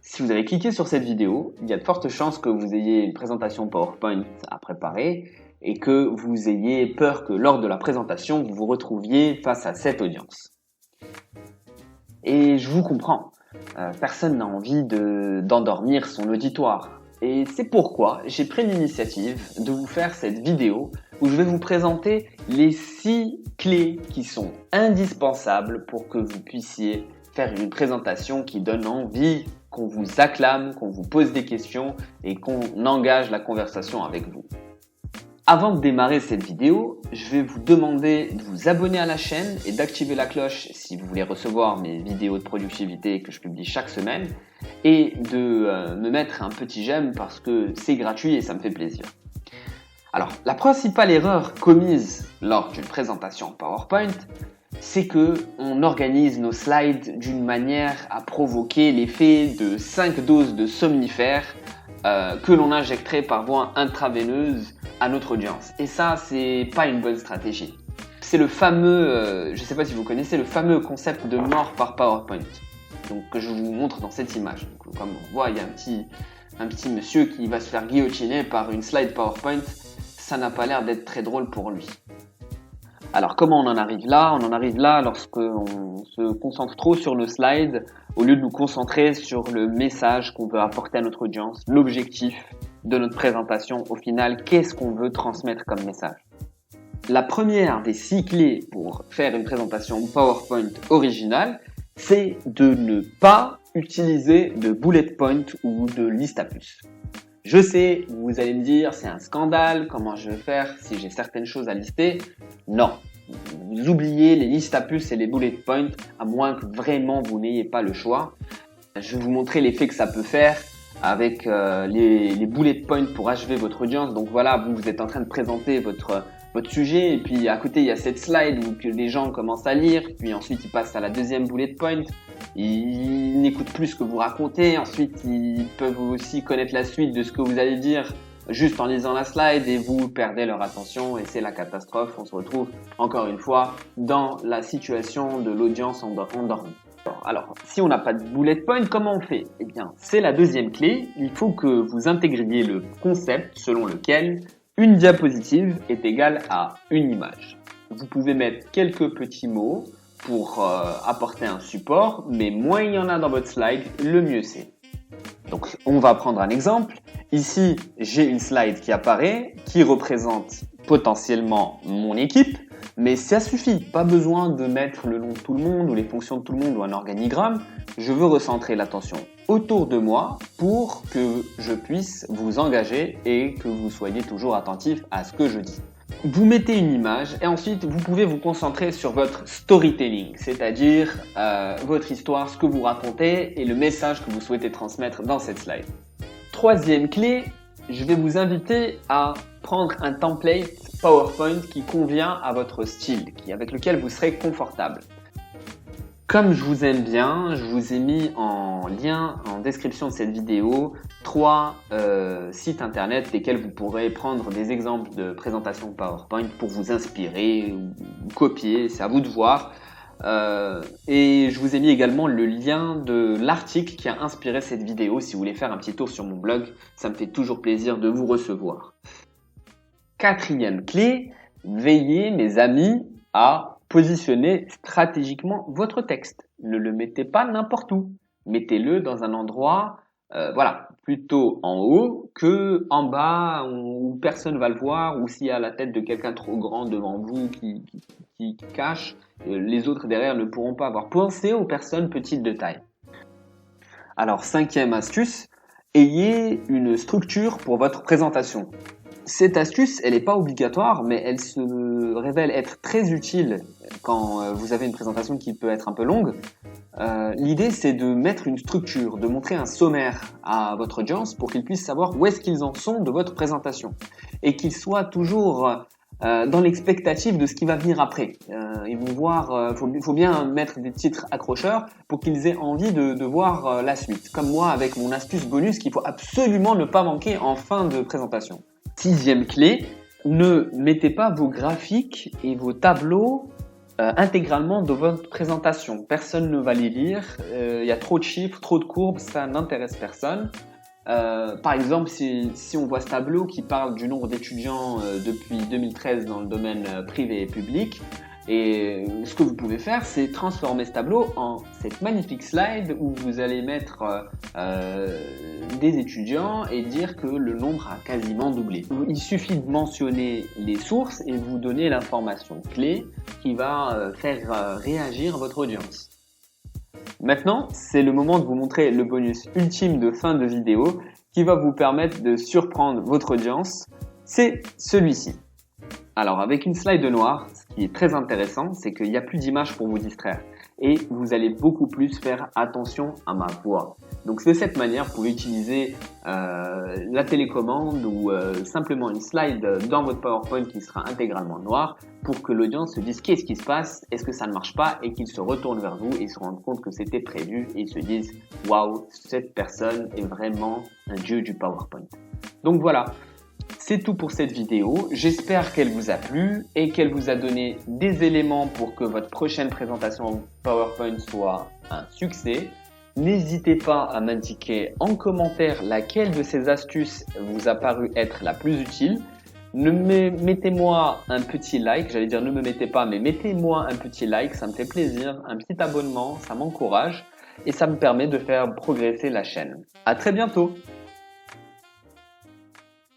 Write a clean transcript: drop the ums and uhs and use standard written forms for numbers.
Si vous avez cliqué sur cette vidéo, il y a de fortes chances que vous ayez une présentation PowerPoint à préparer et que vous ayez peur que lors de la présentation, vous vous retrouviez face à cette audience. Et je vous comprends, personne n'a envie d'endormir son auditoire. Et c'est pourquoi j'ai pris l'initiative de vous faire cette vidéo où je vais vous présenter les 6 clés qui sont indispensables pour que vous puissiez faire une présentation qui donne envie, qu'on vous acclame, qu'on vous pose des questions et qu'on engage la conversation avec vous. Avant de démarrer cette vidéo, je vais vous demander de vous abonner à la chaîne et d'activer la cloche si vous voulez recevoir mes vidéos de productivité que je publie chaque semaine et de me mettre un petit j'aime parce que c'est gratuit et ça me fait plaisir. Alors, la principale erreur commise lors d'une présentation PowerPoint, c'est que on organise nos slides d'une manière à provoquer l'effet de 5 doses de somnifères que l'on injecterait par voie intraveineuse à notre audience. Et ça, c'est pas une bonne stratégie. C'est le fameux, je sais pas si vous connaissez, le fameux concept de mort par PowerPoint. Donc, que je vous montre dans cette image. Donc, comme on voit, il y a un petit monsieur qui va se faire guillotiner par une slide PowerPoint. Ça n'a pas l'air d'être très drôle pour lui. Alors, comment on en arrive là? On en arrive là lorsqu'on se concentre trop sur nos slides au lieu de nous concentrer sur le message qu'on veut apporter à notre audience, l'objectif de notre présentation. Au final, qu'est-ce qu'on veut transmettre comme message? La première des 6 clés pour faire une présentation PowerPoint originale, c'est de ne pas utiliser de bullet point ou de liste à puces. Je sais, vous allez me dire, c'est un scandale, comment je vais faire si j'ai certaines choses à lister? Non, vous oubliez les listes à puces et les bullet points, à moins que vraiment vous n'ayez pas le choix. Je vais vous montrer l'effet que ça peut faire avec les bullet points pour achever votre audience. Donc voilà, vous êtes en train de présenter votre sujet et puis à côté il y a cette slide où les gens commencent à lire, puis ensuite ils passent à la deuxième bullet point. Ils n'écoutent plus ce que vous racontez. Ensuite, ils peuvent aussi connaître la suite de ce que vous allez dire juste en lisant la slide et vous perdez leur attention et c'est la catastrophe. On se retrouve encore une fois dans la situation de l'audience endormie. Alors, si on n'a pas de bullet point, comment on fait? Eh bien, c'est la deuxième clé. Il faut que vous intégriez le concept selon lequel une diapositive est égale à une image. Vous pouvez mettre quelques petits mots pour apporter un support, mais moins il y en a dans votre slide, le mieux c'est. Donc on va prendre un exemple. Ici, j'ai une slide qui apparaît, qui représente potentiellement mon équipe, mais ça suffit, pas besoin de mettre le nom de tout le monde ou les fonctions de tout le monde ou un organigramme. Je veux recentrer l'attention autour de moi pour que je puisse vous engager et que vous soyez toujours attentif à ce que je dis. Vous mettez une image et ensuite vous pouvez vous concentrer sur votre storytelling, c'est-à-dire votre histoire, ce que vous racontez et le message que vous souhaitez transmettre dans cette slide. Troisième clé, je vais vous inviter à prendre un template PowerPoint qui convient à votre style, avec lequel vous serez confortable. Comme je vous aime bien, je vous ai mis en lien en description de cette vidéo 3 sites internet desquels vous pourrez prendre des exemples de présentations PowerPoint pour vous inspirer ou copier, c'est à vous de voir. Et je vous ai mis également le lien de l'article qui a inspiré cette vidéo si vous voulez faire un petit tour sur mon blog, ça me fait toujours plaisir de vous recevoir. Quatrième clé, veillez mes amis à positionnez stratégiquement votre texte. Ne le mettez pas n'importe où. Mettez-le dans un endroit, plutôt en haut que en bas où personne va le voir ou s'il y a la tête de quelqu'un trop grand devant vous qui cache, les autres derrière ne pourront pas voir. Pensez aux personnes petites de taille. Alors, 5e astuce, ayez une structure pour votre présentation. Cette astuce, elle n'est pas obligatoire, mais elle se révèle être très utile quand vous avez une présentation qui peut être un peu longue. L'idée, c'est de mettre une structure, de montrer un sommaire à votre audience pour qu'ils puissent savoir où est-ce qu'ils en sont de votre présentation et qu'ils soient toujours dans l'expectative de ce qui va venir après. Ils vont voir, faut bien mettre des titres accrocheurs pour qu'ils aient envie de voir la suite. Comme moi avec mon astuce bonus qu'il faut absolument ne pas manquer en fin de présentation. 6e clé, ne mettez pas vos graphiques et vos tableaux intégralement dans votre présentation. Personne ne va les lire, il y a trop de chiffres, trop de courbes, ça n'intéresse personne. Par exemple, si on voit ce tableau qui parle du nombre d'étudiants depuis 2013 dans le domaine privé et public, et ce que vous pouvez faire, c'est transformer ce tableau en cette magnifique slide où vous allez mettre des étudiants et dire que le nombre a quasiment doublé. Il suffit de mentionner les sources et vous donner l'information clé qui va faire réagir votre audience. Maintenant, c'est le moment de vous montrer le bonus ultime de fin de vidéo qui va vous permettre de surprendre votre audience. C'est celui-ci. Alors, avec une slide noire, ce qui est très intéressant, c'est qu'il n'y a plus d'images pour vous distraire et vous allez beaucoup plus faire attention à ma voix. Donc, de cette manière, vous pouvez utiliser la télécommande ou simplement une slide dans votre PowerPoint qui sera intégralement noire pour que l'audience se dise qu'est-ce qui se passe, est-ce que ça ne marche pas et qu'il se retourne vers vous et se rende compte que c'était prévu et ils se disent « Waouh, cette personne est vraiment un dieu du PowerPoint ». Donc voilà. C'est tout pour cette vidéo, j'espère qu'elle vous a plu et qu'elle vous a donné des éléments pour que votre prochaine présentation PowerPoint soit un succès. N'hésitez pas à m'indiquer en commentaire laquelle de ces astuces vous a paru être la plus utile. Mettez-moi un petit like, j'allais dire ne me mettez pas, mais mettez-moi un petit like, ça me fait plaisir, un petit abonnement, ça m'encourage et ça me permet de faire progresser la chaîne. À très bientôt!